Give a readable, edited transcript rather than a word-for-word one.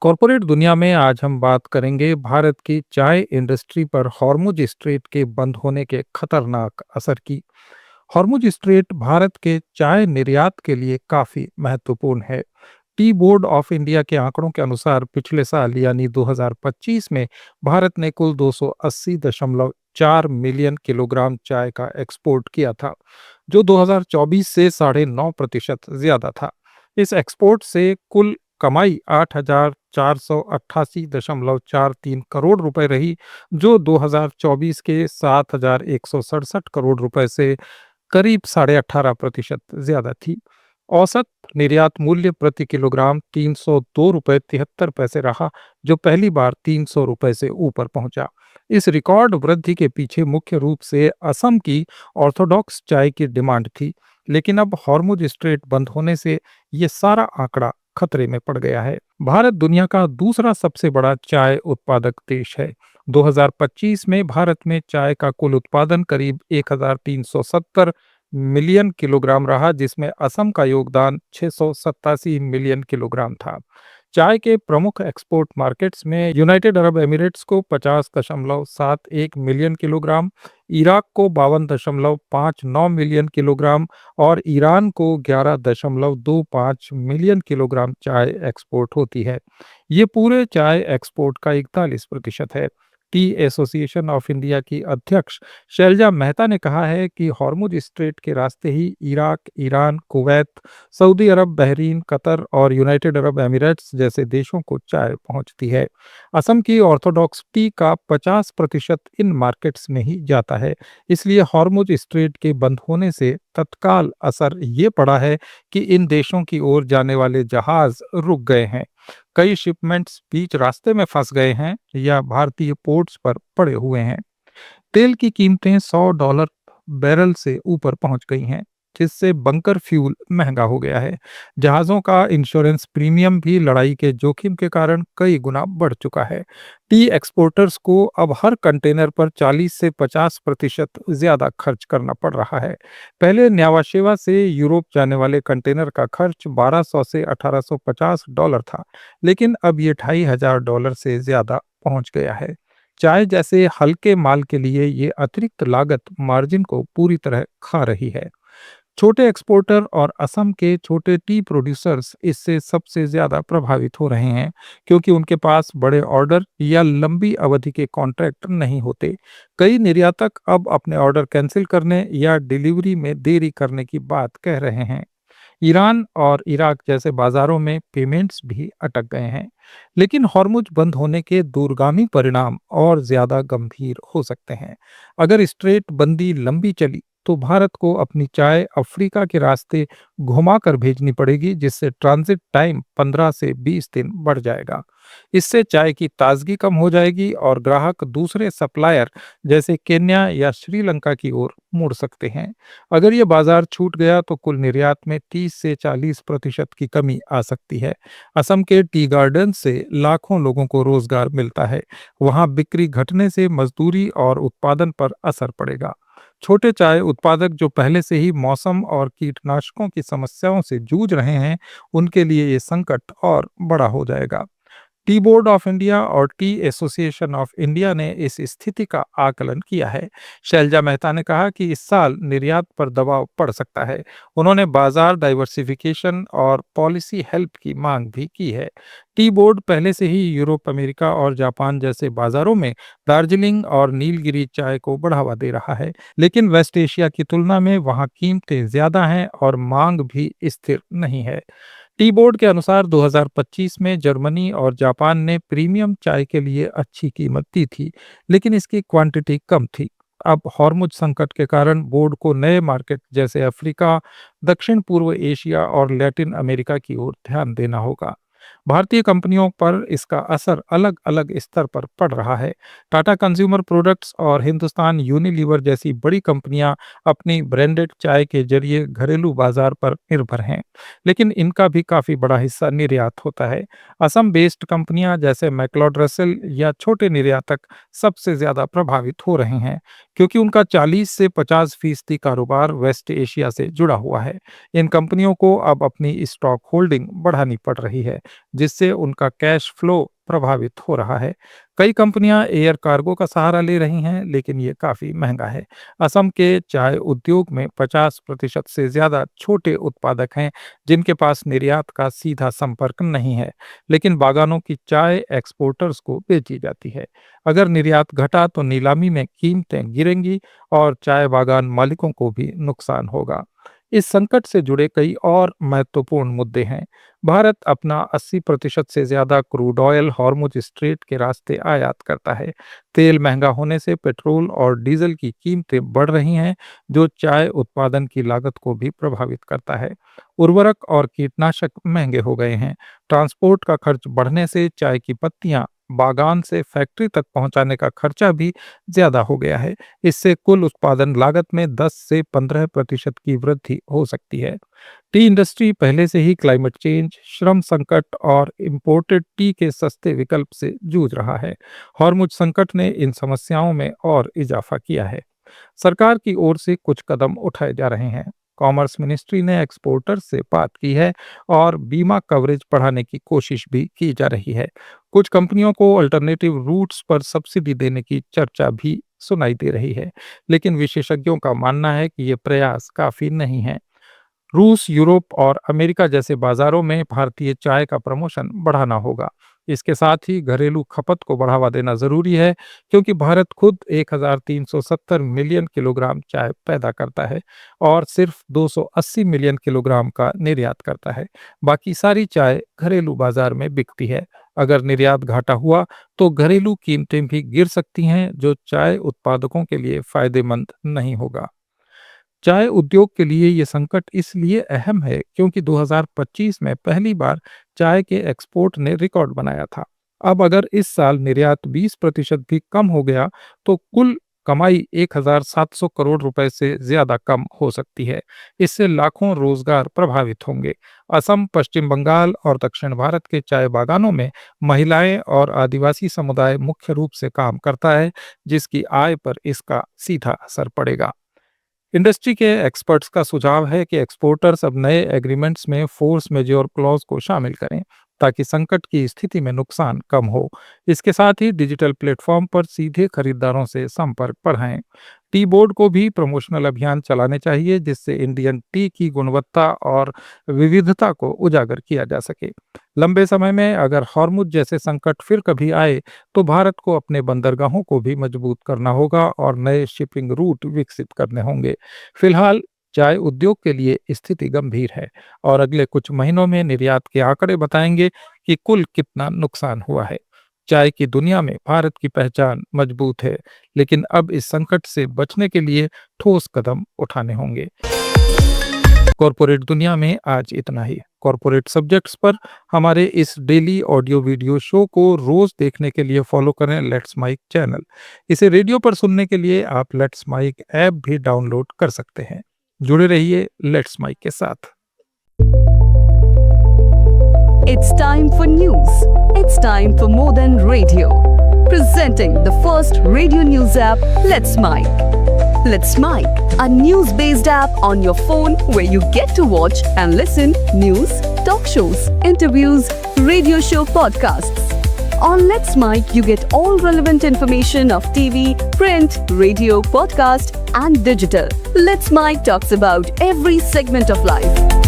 Corporate दुनिया में आज हम बात करेंगे भारत की चाय इंडस्ट्री पर हॉर्मुज स्ट्रेट के बंद होने के खतरनाक असर की। हॉर्मुज स्ट्रेट भारत के चाय निर्यात के लिए काफी महत्वपूर्ण है। टी बोर्ड ऑफ इंडिया के आंकड़ों के अनुसार पिछले साल यानी 2025 में भारत ने कुल 280.4 मिलियन किलोग्राम चाय का एक्सपोर्ट किया था, जो 2024 से 9.5% ज्यादा था। इस एक्सपोर्ट से कुल कमाई 8,488.43 करोड़ रुपए रही, जो 2024 के 7,167 करोड़ रुपए से करीब 18.5% ज्यादा थी। औसत निर्यात मूल्य प्रति किलोग्राम 302.73 रुपए रहा, जो पहली बार 300 रुपए से ऊपर पहुंचा। इस रिकॉर्ड वृद्धि के पीछे मुख्य रूप से असम की ऑर्थोडॉक्स चाय की डिमांड थी, लेकिन अब हॉर्मुज स्ट्रेट बंद होने से ये सारा आंकड़ा खतरे में पड़ गया है। भारत दुनिया का दूसरा सबसे बड़ा चाय उत्पादक देश है। 2025 में भारत में चाय का कुल उत्पादन करीब 1,370 मिलियन किलोग्राम रहा, जिसमें असम का योगदान 687 मिलियन किलोग्राम था। चाय के प्रमुख एक्सपोर्ट मार्केट्स में यूनाइटेड अरब एमिरेट्स को 50.71 मिलियन किलोग्राम, इराक को 52.59 मिलियन किलोग्राम और ईरान को 11.25 मिलियन किलोग्राम चाय एक्सपोर्ट होती है। ये पूरे चाय एक्सपोर्ट का 41% है। टी एसोसिएशन ऑफ इंडिया की अध्यक्ष शैलजा मेहता ने कहा है कि हॉर्मुज स्ट्रेट के रास्ते ही इराक, ईरान, कुवैत, सऊदी अरब, बहरीन, कतर और यूनाइटेड अरब एमिरेट्स जैसे देशों को चाय पहुंचती है। असम की ऑर्थोडॉक्स टी का 50% इन मार्केट्स में ही जाता है। इसलिए हॉर्मुज स्ट्रेट के बंद होने से तत्काल असर ये पड़ा है कि इन देशों की ओर जाने वाले जहाज रुक गए हैं। कई शिपमेंट्स बीच रास्ते में फंस गए हैं या भारतीय पोर्ट्स पर पड़े हुए हैं। तेल की कीमतें $100 बैरल से ऊपर पहुंच गई हैं, जिससे बंकर फ्यूल महंगा हो गया है। जहाज़ों का इंश्योरेंस प्रीमियम भी लड़ाई के जोखिम के कारण कई गुना बढ़ चुका है। टी एक्सपोर्टर्स को अब हर कंटेनर पर 40 से 50% ज्यादा खर्च करना पड़ रहा है। पहले न्यावाशेवा से यूरोप जाने वाले कंटेनर का खर्च 1200 से $1850 था, लेकिन अब ये $2,500 से ज्यादा पहुंच गया है। चाय जैसे हल्के माल के लिए ये अतिरिक्त लागत मार्जिन को पूरी तरह खा रही है। छोटे एक्सपोर्टर और असम के छोटे टी प्रोड्यूसर्स इससे सबसे ज्यादा प्रभावित हो रहे हैं, क्योंकि उनके पास बड़े ऑर्डर या लंबी अवधि के कॉन्ट्रैक्ट नहीं होते। कई निर्यातक अब अपने ऑर्डर कैंसिल करने या डिलीवरी में देरी करने की बात कह रहे हैं। ईरान और इराक जैसे बाजारों में पेमेंट्स भी अटक गए हैं। लेकिन हॉर्मुज बंद होने के दूरगामी परिणाम और ज्यादा गंभीर हो सकते हैं। अगर स्ट्रेट बंदी लंबी चली तो भारत को अपनी चाय अफ्रीका के रास्ते घुमाकर भेजनी पड़ेगी, जिससे ट्रांजिट टाइम 15 से 20 दिन बढ़ जाएगा। इससे चाय की ताजगी कम हो जाएगी और ग्राहक दूसरे सप्लायर जैसे केन्या या श्रीलंका की ओर मुड़ सकते हैं। अगर ये बाजार छूट गया तो कुल निर्यात में 30 से 40% की कमी आ सकती है। असम के टी गार्डन से लाखों लोगों को रोजगार मिलता है। वहां बिक्री घटने से मजदूरी और उत्पादन पर असर पड़ेगा। छोटे चाय उत्पादक जो पहले से ही मौसम और कीटनाशकों की समस्याओं से जूझ रहे हैं, उनके लिए ये संकट और बड़ा हो जाएगा। टी बोर्ड ऑफ इंडिया और टी एसोसिएशन ऑफ इंडिया ने इस स्थिति का आकलन किया है। शैलजा मेहता ने कहा कि इस साल निर्यात पर दबाव पड़ सकता है। उन्होंने बाजार डाइवर्सिफिकेशन और पॉलिसी हेल्प की मांग भी की है। टी बोर्ड पहले से ही यूरोप, अमेरिका और जापान जैसे बाजारों में दार्जिलिंग और नीलगिरी चाय को बढ़ावा दे रहा है, लेकिन वेस्ट एशिया की तुलना में वहाँ कीमतें ज्यादा हैं और मांग भी स्थिर नहीं है। टी बोर्ड के अनुसार 2025 में जर्मनी और जापान ने प्रीमियम चाय के लिए अच्छी कीमत दी थी, लेकिन इसकी क्वांटिटी कम थी। अब हॉर्मुज संकट के कारण बोर्ड को नए मार्केट जैसे अफ्रीका, दक्षिण पूर्व एशिया और लैटिन अमेरिका की ओर ध्यान देना होगा। भारतीय कंपनियों पर इसका असर अलग अलग स्तर पर पड़ रहा है। टाटा कंज्यूमर प्रोडक्ट्स और हिंदुस्तान यूनिलीवर जैसी बड़ी कंपनियां अपनी ब्रांडेड चाय के जरिए घरेलू बाजार पर निर्भर हैं, लेकिन इनका भी काफी बड़ा हिस्सा निर्यात होता है। असम बेस्ड कंपनियां जैसे मैक्लोड रसेल या छोटे निर्यातक सबसे ज्यादा प्रभावित हो रहे हैं, क्योंकि उनका 40 से 50% कारोबार वेस्ट एशिया से जुड़ा हुआ है। इन कंपनियों को अब अपनी स्टॉक होल्डिंग बढ़ानी पड़ रही है, जिससे उनका कैश फ्लो प्रभावित हो रहा है। कई कंपनियां एयर कार्गो का सहारा ले रही हैं, लेकिन ये काफी महंगा है। असम के चाय उद्योग में 50% से ज्यादा छोटे उत्पादक हैं, जिनके पास निर्यात का सीधा संपर्क नहीं है, लेकिन बागानों की चाय एक्सपोर्टर्स को बेची जाती है। अगर निर्यात घटा तो नीलामी में कीमतें गिरेंगी और चाय बागान मालिकों को भी नुकसान होगा। इस संकट से जुड़े कई और महत्वपूर्ण मुद्दे हैं। भारत अपना 80% से ज्यादा क्रूड ऑयल हॉर्मुज स्ट्रेट के रास्ते आयात करता है। तेल महंगा होने से पेट्रोल और डीजल की कीमतें बढ़ रही हैं, जो चाय उत्पादन की लागत को भी प्रभावित करता है। उर्वरक और कीटनाशक महंगे हो गए हैं। ट्रांसपोर्ट का खर्च बढ़ने से चाय की पत्तियां बागान से फैक्ट्री तक पहुंचाने का खर्चा भी ज्यादा हो गया है। इससे कुल उत्पादन लागत में 10 से 15% की वृद्धि हो सकती है। टी इंडस्ट्री पहले से ही क्लाइमेट चेंज, श्रम संकट और इंपोर्टेड टी के सस्ते विकल्प से जूझ रहा है। हॉर्मुज संकट ने इन समस्याओं में और इजाफा किया है। सरकार की ओर से कुछ कदम उठाए जा रहे हैं। कॉमर्स मिनिस्ट्री ने एक्सपोर्टर्स से बात की है और बीमा कवरेज बढ़ाने की कोशिश भी की जा रही है। कुछ कंपनियों को अल्टरनेटिव रूट्स पर सब्सिडी देने की चर्चा भी सुनाई दे रही है, लेकिन विशेषज्ञों का मानना है कि ये प्रयास काफी नहीं है। रूस, यूरोप और अमेरिका जैसे बाजारों में भारतीय चाय का प्रमोशन बढ़ाना होगा। इसके साथ ही घरेलू खपत को बढ़ावा देना जरूरी है, क्योंकि भारत खुद 1370 मिलियन किलोग्राम चाय पैदा करता है और सिर्फ 280 मिलियन किलोग्राम का निर्यात करता है। बाकी सारी चाय घरेलू बाजार में बिकती है। अगर निर्यात घाटा हुआ तो घरेलू कीमतें भी गिर सकती हैं, जो चाय उत्पादकों के लिए फायदेमंद नहीं होगा। चाय उद्योग के लिए ये संकट इसलिए अहम है क्योंकि 2025 में पहली बार चाय के एक्सपोर्ट ने रिकॉर्ड बनाया था। अब अगर इस साल निर्यात 20% भी कम हो गया तो कुल कमाई 1700 करोड़ रुपए से ज्यादा कम हो सकती है। इससे लाखों रोजगार प्रभावित होंगे। असम, पश्चिम बंगाल और दक्षिण भारत के चाय बागानों में महिलाएं और आदिवासी समुदाय मुख्य रूप से काम करता है, जिसकी आय पर इसका सीधा असर पड़ेगा। इंडस्ट्री के एक्सपर्ट्स का सुझाव है कि एक्सपोर्टर्स अब नए एग्रीमेंट्स में फोर्स मेजोर क्लॉज को शामिल करें, ताकि संकट की स्थिति में नुकसान कम हो। इसके साथ ही डिजिटल प्लेटफॉर्म पर सीधे खरीदारों से संपर्क बढ़ाएं। टी बोर्ड को भी प्रमोशनल अभियान चलाने चाहिए, जिससे इंडियन टी की गुणवत्ता और विविधता को उजागर किया जा सके। लंबे समय में अगर हॉर्मुज जैसे संकट फिर कभी आए तो भारत को अपने बंदरगाहों को भी मजबूत करना होगा और नए शिपिंग रूट विकसित करने होंगे। फिलहाल चाय उद्योग के लिए स्थिति गंभीर है और अगले कुछ महीनों में निर्यात के आंकड़े बताएंगे कि कुल कितना नुकसान हुआ है। चाय की दुनिया में भारत की पहचान मजबूत है, लेकिन अब इस संकट से बचने के लिए ठोस कदम उठाने होंगे। कॉरपोरेट दुनिया में आज इतना ही। कॉरपोरेट सब्जेक्ट्स पर हमारे इस डेली ऑडियो वीडियो शो को रोज देखने के लिए फॉलो करें लेट्स माइक चैनल। इसे रेडियो पर सुनने के लिए आप लेट्स माइक ऐप भी डाउनलोड कर सकते हैं। जुड़े रहिए लेट्स माइक के साथ। It's time for news. It's time for more than radio. Presenting the first radio news app, Let's Mic. Let's Mic, a news-based app on your phone where you get to watch and listen news, talk shows, interviews, radio show podcasts. On Let's Mic, you get all relevant information of TV, print, radio, podcast, and digital. Let's Mic talks about every segment of life.